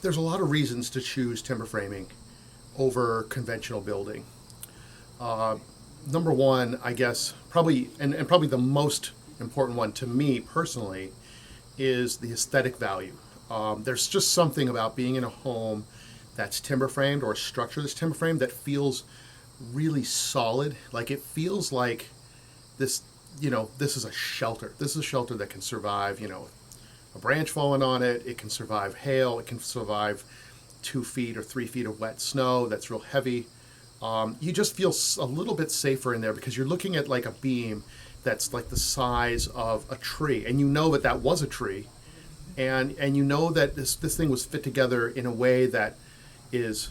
there's a lot of reasons to choose timber framing over conventional building. Uh, Number one, I guess, probably, and probably the most important one to me personally, is the aesthetic value. There's just something about being in a home that's timber framed, or a structure that's timber framed, that feels really solid. Like, it feels like this, this is a shelter. This is a shelter that can survive, a branch falling on it. It can survive hail. It can survive 2 feet or 3 feet of wet snow that's real heavy. You just feel a little bit safer in there because you're looking at like a beam that's like the size of a tree, and you know that that was a tree, and you know that this thing was fit together in a way that is,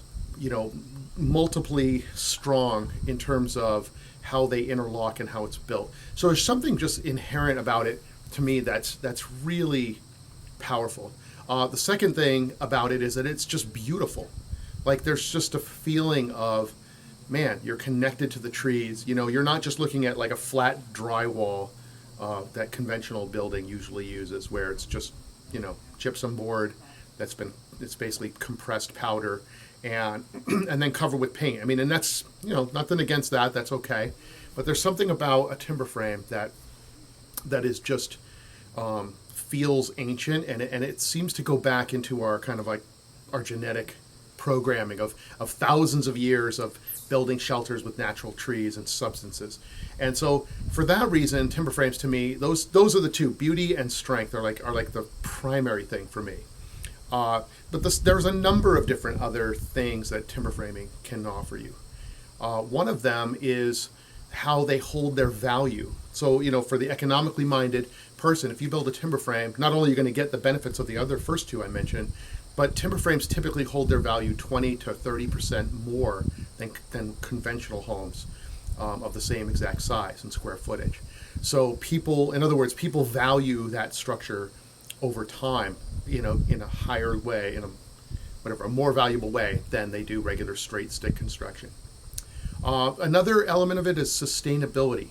multiply strong in terms of how they interlock and how it's built. So there's something just inherent about it to me that's really powerful. The second thing about it is that it's just beautiful. Like, there's just a feeling of, man, you're connected to the trees. You're not just looking at like a flat drywall that conventional building usually uses, where it's just, gypsum board it's basically compressed powder and and then covered with paint. I mean, and that's, nothing against that. That's okay. But there's something about a timber frame that is just feels ancient, and it seems to go back into our kind of like our genetic programming of thousands of years of building shelters with natural trees and substances. And so for that reason, timber frames to me, those are the two. Beauty and strength are like the primary thing for me. But there's a number of different other things that timber framing can offer you. One of them is how they hold their value. So, for the economically minded person, if you build a timber frame, not only are you going to get the benefits of the other first two I mentioned, but timber frames typically hold their value 20 to 30% more than conventional homes of the same exact size and square footage. So in other words, people value that structure over time, in a higher way, in a more valuable way than they do regular straight stick construction. Another element of it is sustainability.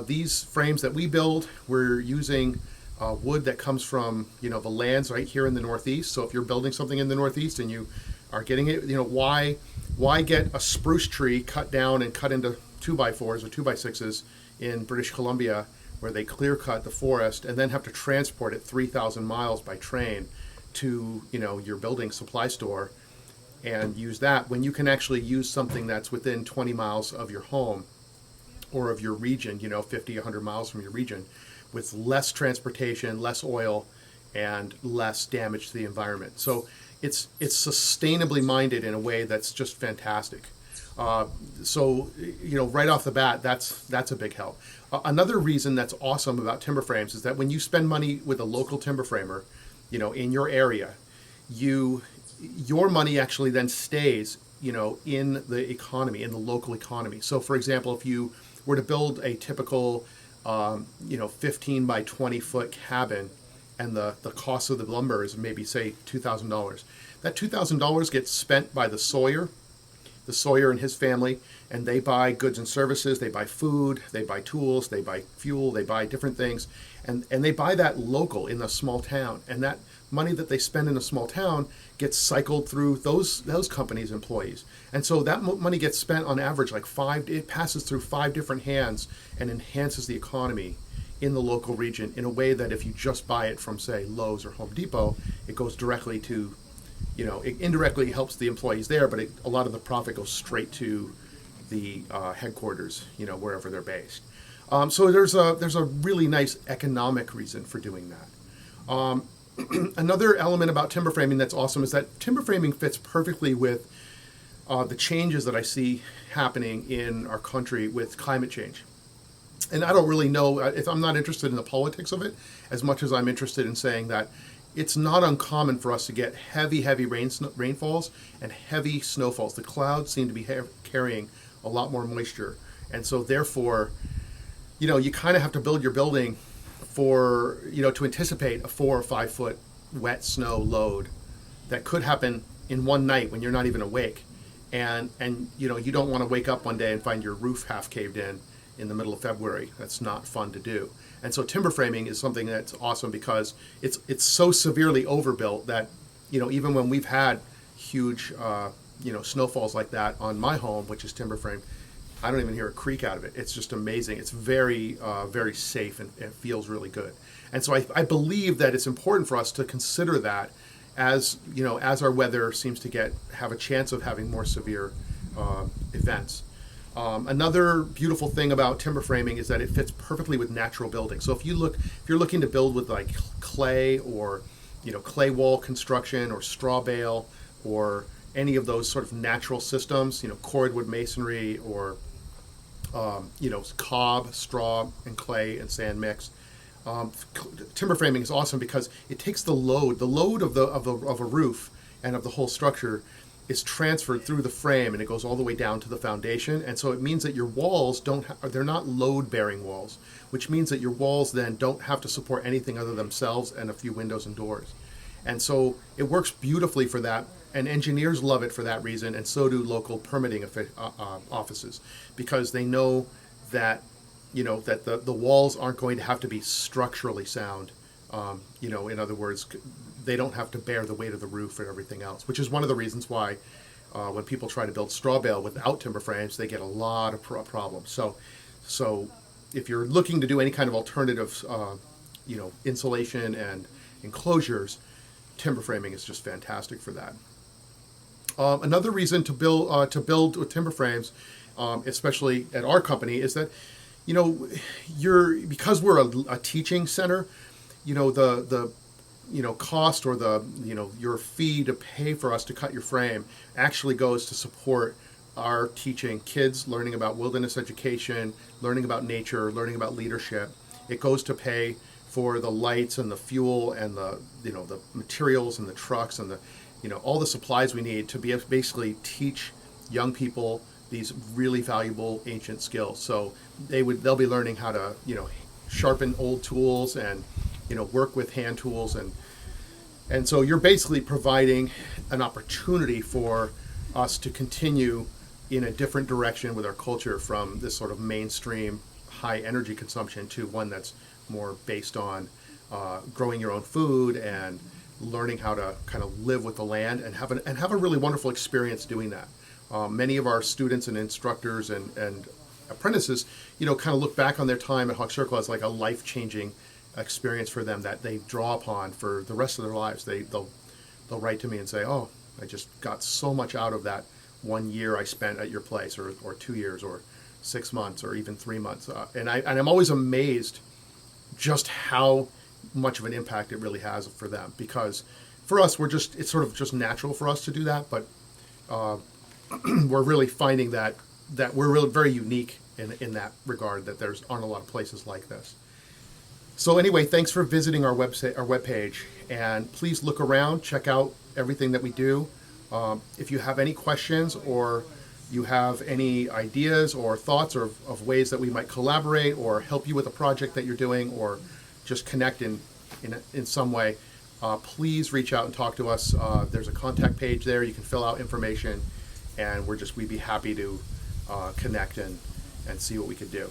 These frames that we build, we're using wood that comes from, the lands right here in the Northeast. So if you're building something in the Northeast and you are getting it, why get a spruce tree cut down and cut into 2x4s or 2x6s in British Columbia, where they clear cut the forest and then have to transport it 3,000 miles by train to, your building supply store and use that, when you can actually use something that's within 20 miles of your home or of your region, 50, 100 miles from your region, with less transportation, less oil, and less damage to the environment. So it's sustainably minded in a way that's just fantastic. So right off the bat, that's a big help. Another reason that's awesome about timber frames is that when you spend money with a local timber framer, in your area, your money actually then stays, in the economy, in the local economy. So for example, if you were to build a typical 15 by 20 foot cabin, and the cost of the lumber is maybe, say, $2,000. That $2,000 gets spent by the sawyer and his family, and they buy goods and services, they buy food, they buy tools, they buy fuel, they buy different things, and they buy that local in a small town. And that money that they spend in a small town gets cycled through those companies' employees. And so that money gets spent on average it passes through 5 different hands and enhances the economy in the local region in a way that if you just buy it from, say, Lowe's or Home Depot, it goes directly to, it indirectly helps the employees there, but a lot of the profit goes straight to the headquarters, wherever they're based. So there's a really nice economic reason for doing that. Another element about timber framing that's awesome is that timber framing fits perfectly with the changes that I see happening in our country with climate change. And I don't really know, if I'm not interested in the politics of it as much as I'm interested in saying that it's not uncommon for us to get heavy rainfalls and heavy snowfalls. The clouds seem to be carrying a lot more moisture. And so therefore, you kind of have to build your building for, to anticipate a 4 or 5 foot wet snow load that could happen in one night when you're not even awake. And you don't want to wake up one day and find your roof half caved in the middle of February. That's not fun to do. And so timber framing is something that's awesome because it's so severely overbuilt that even when we've had huge, snowfalls like that on my home, which is timber frame, I don't even hear a creak out of it. It's just amazing. It's very, very safe, and it feels really good. And so I believe that it's important for us to consider that as as our weather seems to have a chance of having more severe events. Another beautiful thing about timber framing is that it fits perfectly with natural building. So if you're looking to build with like clay or clay wall construction or straw bale or any of those sort of natural systems, cordwood masonry or cob, straw, and clay and sand mix. Timber framing is awesome because it takes the load of a roof and of the whole structure is transferred through the frame, and it goes all the way down to the foundation. And so it means that your walls they're not load-bearing walls, which means that your walls then don't have to support anything other than themselves and a few windows and doors. And so it works beautifully for that, and engineers love it for that reason, and so do local permitting offices, because they know that that the walls aren't going to have to be structurally sound. In other words, they don't have to bear the weight of the roof and everything else, which is one of the reasons why when people try to build straw bale without timber frames, they get a lot of problems. So if you're looking to do any kind of alternative, insulation and enclosures, timber framing is just fantastic for that. Another reason to build with timber frames, especially at our company, is that because we're a teaching center, the cost or your fee to pay for us to cut your frame actually goes to support our teaching kids, learning about wilderness education, learning about nature, learning about leadership. It goes to pay for the lights and the fuel and the materials and the trucks and all the supplies we need to basically teach young people these really valuable ancient skills. So they'll be learning how to sharpen old tools and work with hand tools, and so you're basically providing an opportunity for us to continue in a different direction with our culture, from this sort of mainstream high energy consumption to one that's more based on growing your own food and learning how to kind of live with the land and have a really wonderful experience doing that. Many of our students and instructors and apprentices, kind of look back on their time at Hawk Circle as like a life-changing experience for them that they draw upon for the rest of their lives. They'll write to me and say, "Oh, I just got so much out of that 1 year I spent at your place, or 2 years, or 6 months, or even 3 months." And I'm always amazed just how much of an impact it really has for them. Because for us, it's sort of just natural for us to do that, but we're really finding that we're really very unique in that regard, that aren't a lot of places like this. So anyway, thanks for visiting our website, our webpage, and please look around, check out everything that we do. If you have any questions, or you have any ideas or thoughts of ways that we might collaborate or help you with a project that you're doing, or just connect in some way, please reach out and talk to us. There's a contact page there. You can fill out information, and we'd be happy to connect and see what we could do.